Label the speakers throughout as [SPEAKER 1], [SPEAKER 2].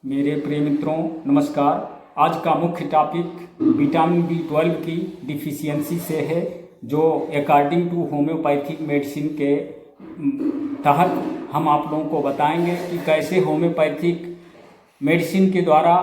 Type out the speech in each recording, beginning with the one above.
[SPEAKER 1] मेरे प्रिय मित्रों नमस्कार। आज का मुख्य टॉपिक विटामिन B12 की डिफिशियंसी से है, जो अकॉर्डिंग टू होम्योपैथिक मेडिसिन के तहत हम आप लोगों को बताएंगे कि कैसे होम्योपैथिक मेडिसिन के द्वारा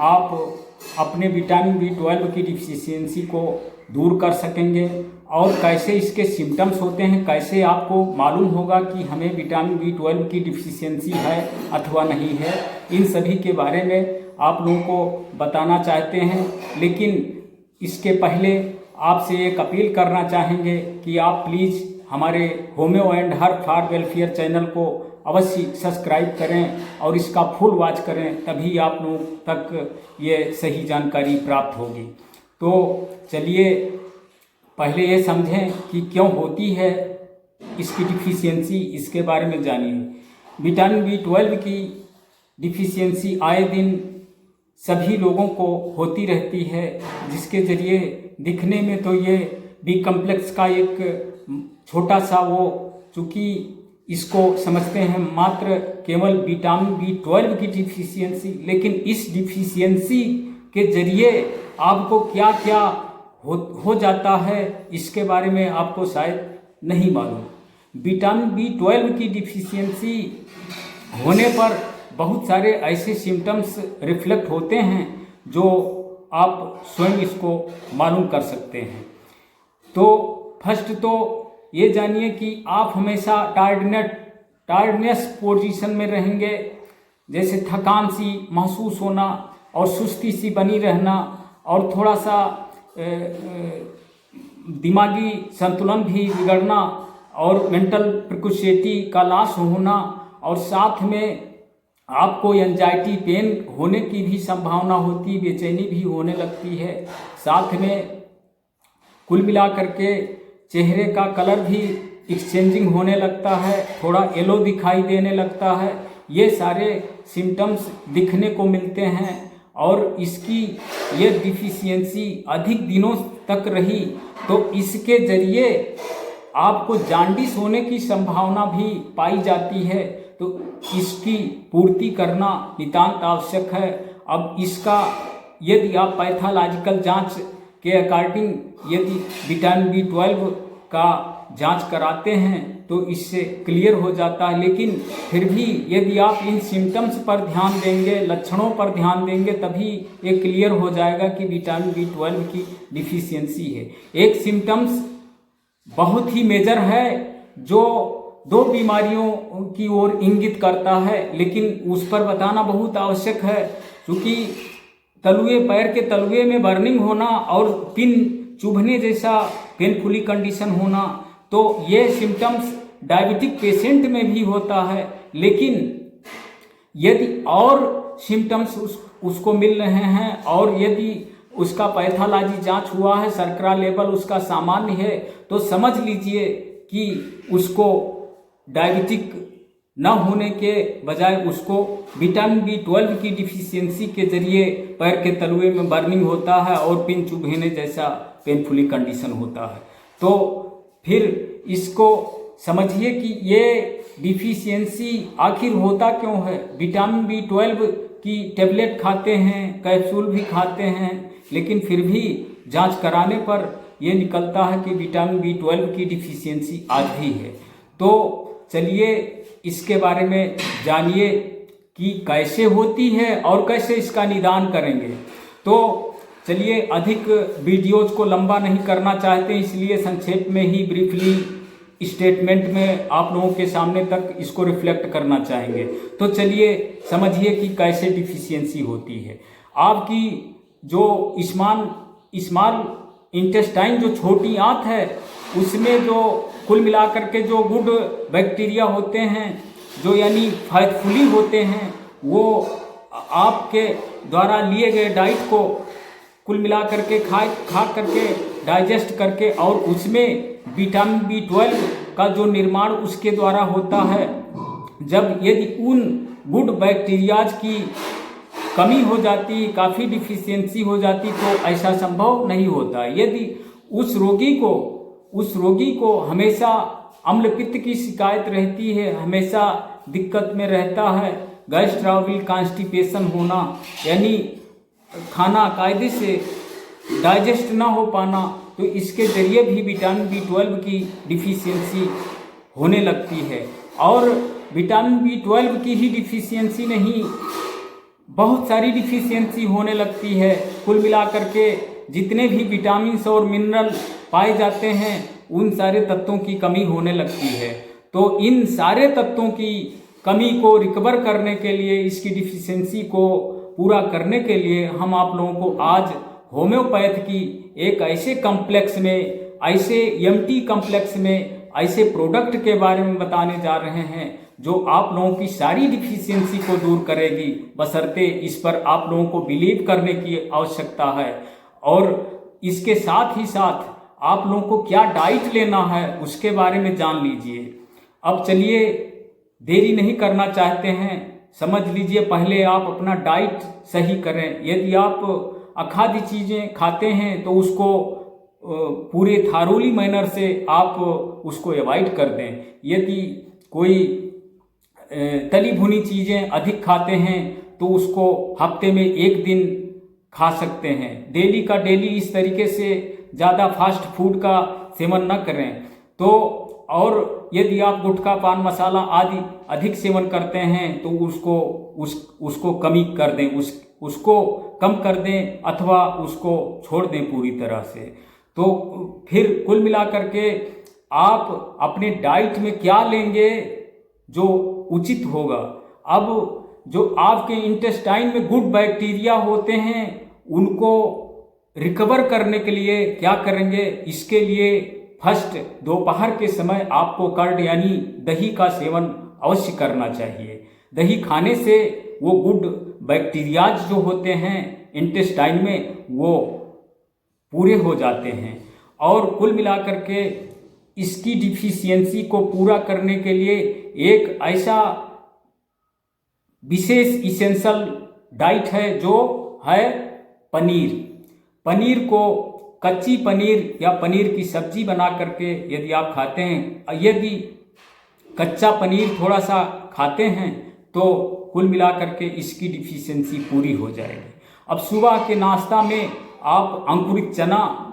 [SPEAKER 1] आप अपने विटामिन B12 की डिफिशियंसी को दूर कर सकेंगे और कैसे इसके सिम्टम्स होते हैं, कैसे आपको मालूम होगा कि हमें विटामिन B12 की डिफिशियंसी है अथवा नहीं है। इन सभी के बारे में आप लोगों को बताना चाहते हैं, लेकिन इसके पहले आपसे एक अपील करना चाहेंगे कि आप प्लीज़ हमारे homeo and herb for welfare channel को अवश्य सब्सक्राइब करें और इसका फुल वॉच करें, तभी आप लोगों तक ये सही जानकारी प्राप्त होगी। तो चलिए पहले ये समझें कि क्यों होती है इसकी डिफिशियंसी, इसके बारे में जानिए। विटामिन B12 की डिफिशियंसी आए दिन सभी लोगों को होती रहती है, जिसके ज़रिए दिखने में तो ये बी कम्प्लेक्स का एक छोटा सा वो, चूँकि इसको समझते हैं मात्र केवल विटामिन B12 की डिफिशियंसी, लेकिन इस डिफिशियंसी के ज़रिए आपको क्या क्या हो जाता है इसके बारे में आपको शायद नहीं मालूम। विटामिन B12 की डिफिशियंसी होने पर बहुत सारे ऐसे सिम्टम्स रिफ्लेक्ट होते हैं जो आप स्वयं इसको मालूम कर सकते हैं। तो फर्स्ट तो ये जानिए कि आप हमेशा टायर्डनेस पोजीशन में रहेंगे, जैसे थकान सी महसूस होना और सुस्ती सी बनी रहना और थोड़ा सा दिमागी संतुलन भी बिगड़ना और मेंटल प्रिकोसिटी का लॉस होना, और साथ में आपको एंजाइटी पेन होने की भी संभावना होती, बेचैनी भी होने लगती है। साथ में कुल मिलाकर के चेहरे का कलर भी एक्सचेंजिंग होने लगता है, थोड़ा येलो दिखाई देने लगता है। ये सारे सिम्टम्स दिखने को मिलते हैं और इसकी ये डिफिशियंसी अधिक दिनों तक रही तो इसके ज़रिए आपको जॉन्डिस होने की संभावना भी पाई जाती है। तो इसकी पूर्ति करना नितांत आवश्यक है। अब इसका यदि आप पैथोलॉजिकल जांच के अकॉर्डिंग यदि विटामिन B12 का जांच कराते हैं तो इससे क्लियर हो जाता है, लेकिन फिर भी यदि आप इन सिम्टम्स पर ध्यान देंगे, लक्षणों पर ध्यान देंगे, तभी ये क्लियर हो जाएगा कि विटामिन B12 की डिफिशियंसी है। एक सिम्टम्स बहुत ही मेजर है जो दो बीमारियों की ओर इंगित करता है, लेकिन उस पर बताना बहुत आवश्यक है, क्योंकि तलुए पैर के तलुए में बर्निंग होना और पिन चुभने जैसा पेनफुली कंडीशन होना, तो ये सिम्टम्स डायबिटिक पेशेंट में भी होता है। लेकिन यदि और सिम्टम्स उसको मिल रहे हैं और यदि उसका पैथोलॉजी जांच हुआ है, शर्करा लेवल उसका सामान्य है, तो समझ लीजिए कि उसको डायबिटिक न होने के बजाय उसको विटामिन B12 की डिफिशियंसी के जरिए पैर के तलुए में बर्निंग होता है और पिन चुभने जैसा पेनफुली कंडीशन होता है। तो फिर इसको समझिए कि ये डिफिशियंसी आखिर होता क्यों है। विटामिन B12 की टेबलेट खाते हैं, कैप्सूल भी खाते हैं, लेकिन फिर भी जांच कराने पर ये निकलता है कि विटामिन B12 की डिफिशियंसी आज भी है। तो चलिए इसके बारे में जानिए कि कैसे होती है और कैसे इसका निदान करेंगे। तो चलिए अधिक वीडियोज को लंबा नहीं करना चाहते, इसलिए संक्षेप में ही ब्रीफली स्टेटमेंट में आप लोगों के सामने तक इसको रिफ्लेक्ट करना चाहेंगे। तो चलिए समझिए कि कैसे डिफिशियंसी होती है। आपकी जो स्मॉल इंटेस्टाइन जो छोटी आंत है, उसमें जो कुल मिलाकर के जो गुड बैक्टीरिया होते हैं, जो यानी फायदफुली होते हैं, वो आपके द्वारा लिए गए डाइट को कुल मिला करके खा करके डाइजेस्ट करके और उसमें विटामिन B12 का जो निर्माण उसके द्वारा होता है। जब यदि उन गुड बैक्टीरियाज की कमी हो जाती, काफ़ी डिफिशियंसी हो जाती, तो ऐसा संभव नहीं होता। यदि उस रोगी को हमेशा अम्ल पित्त की शिकायत रहती है, हमेशा दिक्कत में रहता है, गैस ट्रबल, कॉन्स्टिपेशन होना, यानी खाना कायदे से डाइजेस्ट ना हो पाना, तो इसके ज़रिए भी विटामिन B12 की डिफिशियंसी होने लगती है। और विटामिन B12 की ही डिफिशियंसी नहीं, बहुत सारी डिफिशियंसी होने लगती है। कुल मिलाकर के जितने भी विटामिन्स और मिनरल पाए जाते हैं उन सारे तत्वों की कमी होने लगती है। तो इन सारे तत्वों की कमी को रिकवर करने के लिए, इसकी डिफिशियंसी को पूरा करने के लिए हम आप लोगों को आज होम्योपैथ की एक ऐसे कम्प्लेक्स में, ऐसे एमटी कम्प्लेक्स में ऐसे प्रोडक्ट के बारे में बताने जा रहे हैं जो आप लोगों की सारी डिफिशियंसी को दूर करेगी, बशर्ते इस पर आप लोगों को बिलीव करने की आवश्यकता है। और इसके साथ ही साथ आप लोगों को क्या डाइट लेना है उसके बारे में जान लीजिए। अब चलिए, देरी नहीं करना चाहते हैं, समझ लीजिए, पहले आप अपना डाइट सही करें। यदि आप अखाद्य चीज़ें खाते हैं तो उसको पूरे थारोली मैनर से आप उसको अवॉइड कर दें। यदि कोई तली भुनी चीज़ें अधिक खाते हैं तो उसको हफ्ते में एक दिन खा सकते हैं। डेली का डेली इस तरीके से ज़्यादा फास्ट फूड का सेवन न करें। तो और यदि आप गुटखा, पान मसाला आदि अधिक सेवन करते हैं तो उसको कमी कर दें, उसको कम कर दें अथवा उसको छोड़ दें पूरी तरह से। तो फिर कुल मिलाकर के आप अपने डाइट में क्या लेंगे जो उचित होगा। अब जो आपके इंटेस्टाइन में गुड बैक्टीरिया होते हैं उनको रिकवर करने के लिए क्या करेंगे, इसके लिए फर्स्ट दोपहर के समय आपको कर्ड यानी दही का सेवन अवश्य करना चाहिए। दही खाने से वो गुड बैक्टीरियाज जो होते हैं इंटेस्टाइन में वो पूरे हो जाते हैं। और कुल मिलाकर के इसकी डिफिशियंसी को पूरा करने के लिए एक ऐसा विशेष इसेंशियल डाइट है जो है पनीर। पनीर को कच्ची पनीर या पनीर की सब्जी बना करके यदि आप खाते हैं, यदि कच्चा पनीर थोड़ा सा खाते हैं तो कुल मिलाकर के इसकी डिफिशियंसी पूरी हो जाएगी। अब सुबह के नाश्ता में आप अंकुरित चना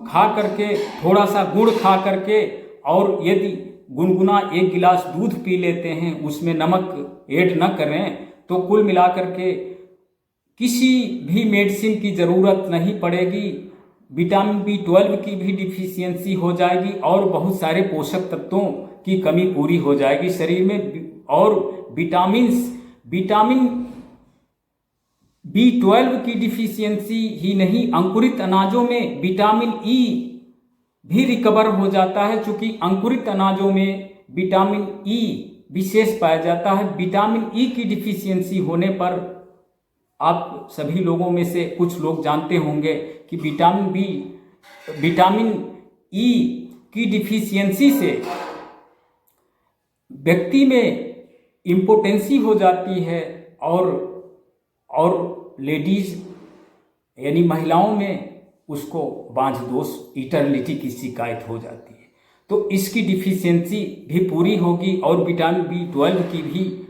[SPEAKER 1] खा करके, थोड़ा सा गुड़ खा करके, और यदि गुनगुना 1 गिलास दूध पी लेते हैं, उसमें नमक ऐड न करें, तो कुल मिलाकर के किसी भी मेडिसिन की ज़रूरत नहीं पड़ेगी। विटामिन B12 की भी डिफिशियंसी हो जाएगी और बहुत सारे पोषक तत्वों की कमी पूरी हो जाएगी शरीर में। और विटामिन B12 की डिफिशियंसी ही नहीं, अंकुरित अनाजों में विटामिन E भी रिकवर हो जाता है, क्योंकि अंकुरित अनाजों में विटामिन E विशेष पाया जाता है। विटामिन E की डिफिशियंसी होने पर आप सभी लोगों में से कुछ लोग जानते होंगे कि विटामिन E की डिफिशियंसी से व्यक्ति में इम्पोटेंसी हो जाती है और लेडीज यानी महिलाओं में उसको बांझ दोष, इटर्निटी की शिकायत हो जाती है। तो इसकी डिफिशियंसी भी पूरी होगी और विटामिन B12 की भी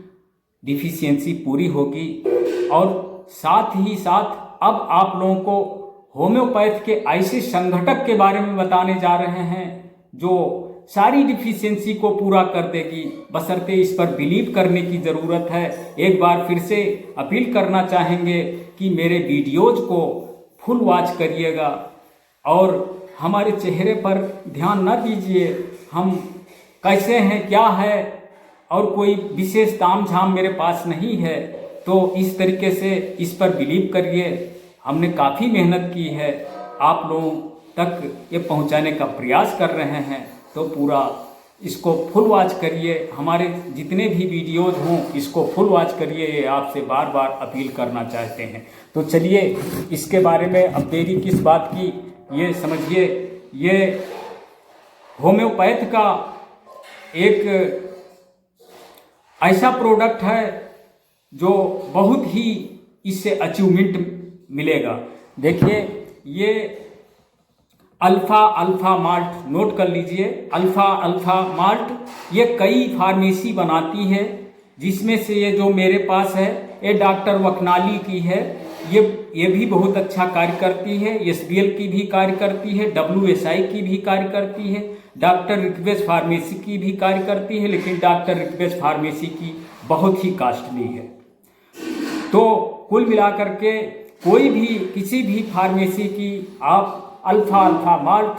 [SPEAKER 1] डिफिशियंसी पूरी होगी। और साथ ही साथ अब आप लोगों को होम्योपैथ के ऐसे संघटक के बारे में बताने जा रहे हैं जो सारी डिफिशियंसी को पूरा कर देगी, बशर्ते इस पर बिलीव करने की ज़रूरत है। एक बार फिर से अपील करना चाहेंगे कि मेरे वीडियोज़ को फुल वॉच करिएगा और हमारे चेहरे पर ध्यान न दीजिए, हम कैसे हैं, क्या है, और कोई विशेष ताम झाम मेरे पास नहीं है। तो इस तरीके से इस पर बिलीव करिए। हमने काफ़ी मेहनत की है, आप लोगों तक ये पहुंचाने का प्रयास कर रहे हैं, तो पूरा इसको फुल वॉच करिए। हमारे जितने भी वीडियोज़ हों इसको फुल वॉच करिए, ये आपसे बार बार अपील करना चाहते हैं। तो चलिए इसके बारे में अब देरी किस बात की, ये समझिए। ये होम्योपैथ का एक ऐसा प्रोडक्ट है जो बहुत ही इससे अचीवमेंट मिलेगा। देखिए, ये अल्फ़ा माल्ट नोट कर लीजिए। अल्फ़ा माल्ट ये कई फार्मेसी बनाती है। जिसमें से ये जो मेरे पास है ये डॉक्टर वकनाली की है। ये भी बहुत अच्छा कार्य करती है, SBL की भी कार्य करती है, WSI की भी कार्य करती है, डॉक्टर रिक्वेस्ट फार्मेसी की भी कार्य करती है, लेकिन डॉक्टर रिक्वेस्ट फार्मेसी की बहुत ही कॉस्टली है। तो कुल मिलाकर के कोई भी किसी भी फार्मेसी की आप अल्फा माल्ट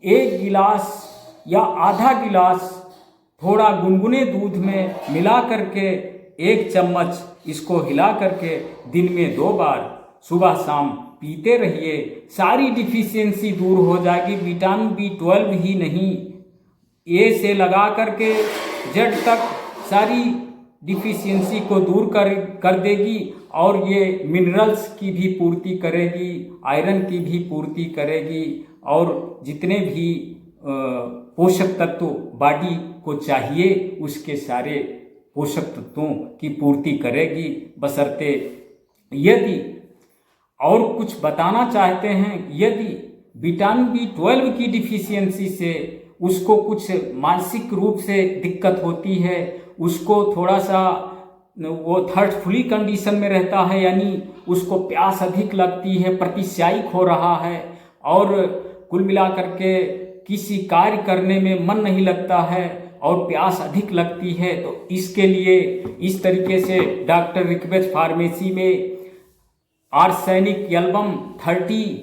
[SPEAKER 1] 1 गिलास या आधा गिलास थोड़ा गुनगुने दूध में मिला करके 1 चम्मच इसको हिला करके दिन में 2 बार सुबह शाम पीते रहिए। सारी डिफिशियंसी दूर हो जाएगी। विटामिन B12 ही नहीं, ए से लगा करके जेड तक सारी डिफिशियंसी को दूर कर देगी और ये मिनरल्स की भी पूर्ति करेगी, आयरन की भी पूर्ति करेगी और जितने भी पोषक तत्व बॉडी को चाहिए उसके सारे पोषक तत्वों की पूर्ति करेगी। बशर्ते यदि और कुछ बताना चाहते हैं, यदि विटामिन B12 की डिफिशियंसी से उसको कुछ मानसिक रूप से दिक्कत होती है, उसको थोड़ा सा वो थर्स्टफुली कंडीशन में रहता है, यानी उसको प्यास अधिक लगती है, प्रतिशायिक हो रहा है और कुल मिलाकर के किसी कार्य करने में मन नहीं लगता है और प्यास अधिक लगती है, तो इसके लिए इस तरीके से डॉक्टर रिक्वेस्ट फार्मेसी में आर्सेनिक एल्बम 30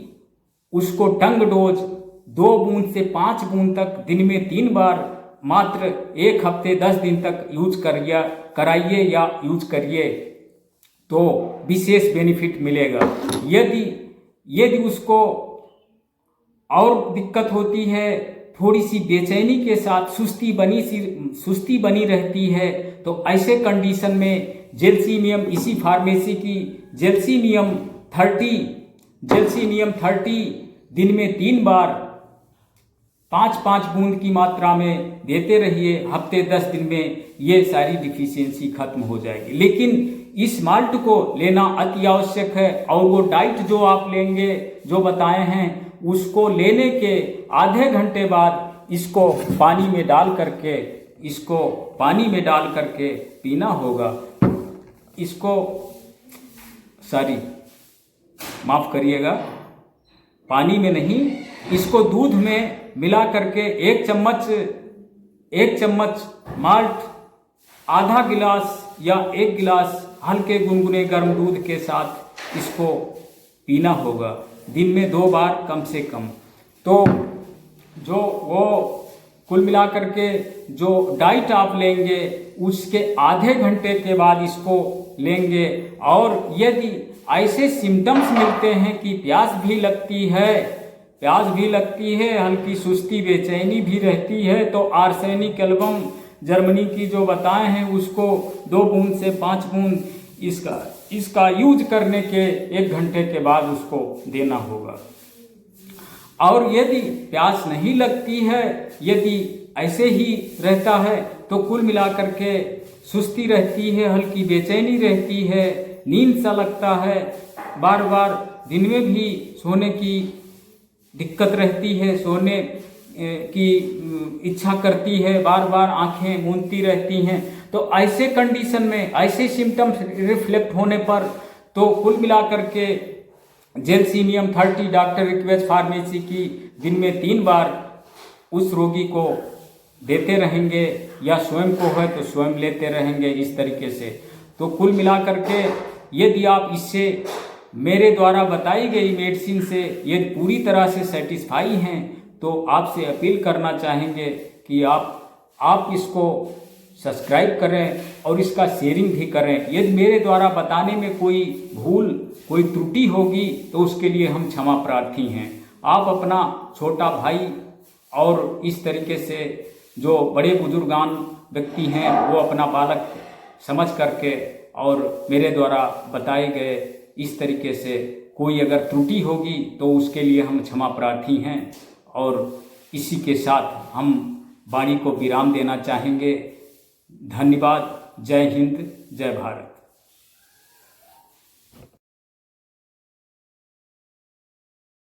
[SPEAKER 1] उसको टंग डोज 2 बूंद से 5 बूंद तक दिन में 3 बार मात्र 1 हफ्ते 10 दिन तक यूज कराइए या यूज करिए तो विशेष बेनिफिट मिलेगा। यदि उसको और दिक्कत होती है, थोड़ी सी बेचैनी के साथ सुस्ती बनी रहती है, तो ऐसे कंडीशन में जेल्सीनियम, इसी फार्मेसी की जेल्सीनियम 30 दिन में 3 बार 5-5 बूंद की मात्रा में देते रहिए। हफ्ते 10 दिन में ये सारी डिफिशियंसी खत्म हो जाएगी। लेकिन इस माल्ट को लेना अति आवश्यक है और वो डाइट जो आप लेंगे, जो बताए हैं, उसको लेने के आधे घंटे बाद इसको पानी में डाल करके पीना होगा। माफ करिएगा, पानी में नहीं, इसको दूध में मिला करके 1 चम्मच माल्ट, आधा गिलास या 1 गिलास हल्के गुनगुने गर्म दूध के साथ इसको पीना होगा दिन में 2 बार कम से कम। तो जो वो कुल मिलाकर के जो डाइट आप लेंगे उसके आधे घंटे के बाद इसको लेंगे। और यदि ऐसे सिम्टम्स मिलते हैं कि प्यास भी लगती है, हल्की सुस्ती बेचैनी भी रहती है, तो आर्सेनिक एल्बम जर्मनी की जो बताए हैं उसको 2 बूंद से 5 बूंद इसका यूज करने के 1 घंटे के बाद उसको देना होगा। और यदि प्यास नहीं लगती है, यदि ऐसे ही रहता है, तो कुल मिलाकर के सुस्ती रहती है, हल्की बेचैनी रहती है, नींद सा लगता है, बार बार दिन में भी सोने की दिक्कत रहती है, सोने की इच्छा करती है, बार बार आंखें मूंदती रहती हैं, तो ऐसे कंडीशन में, ऐसे सिम्टम्स रिफ्लेक्ट होने पर तो कुल मिलाकर के जेल्सीनियम 30 डॉक्टर रिक्वेस्ट फार्मेसी की दिन में 3 बार उस रोगी को देते रहेंगे या स्वयं को है तो स्वयं लेते रहेंगे इस तरीके से। तो कुल मिलाकर के यदि आप इससे मेरे द्वारा बताई गई मेडिसिन से यदि पूरी तरह से सेटिस्फाई हैं तो आपसे अपील करना चाहेंगे कि आप इसको सब्सक्राइब करें और इसका शेयरिंग भी करें। यदि मेरे द्वारा बताने में कोई भूल, कोई त्रुटि होगी तो उसके लिए हम क्षमा प्रार्थी हैं। आप अपना छोटा भाई और इस तरीके से जो बड़े बुजुर्गान व्यक्ति हैं वो अपना बालक समझ करके और मेरे द्वारा बताए गए इस तरीके से कोई अगर त्रुटि होगी तो उसके लिए हम क्षमा प्रार्थी हैं। और इसी के साथ हम वाणी को विराम देना चाहेंगे। धन्यवाद। जय हिंद, जय भारत।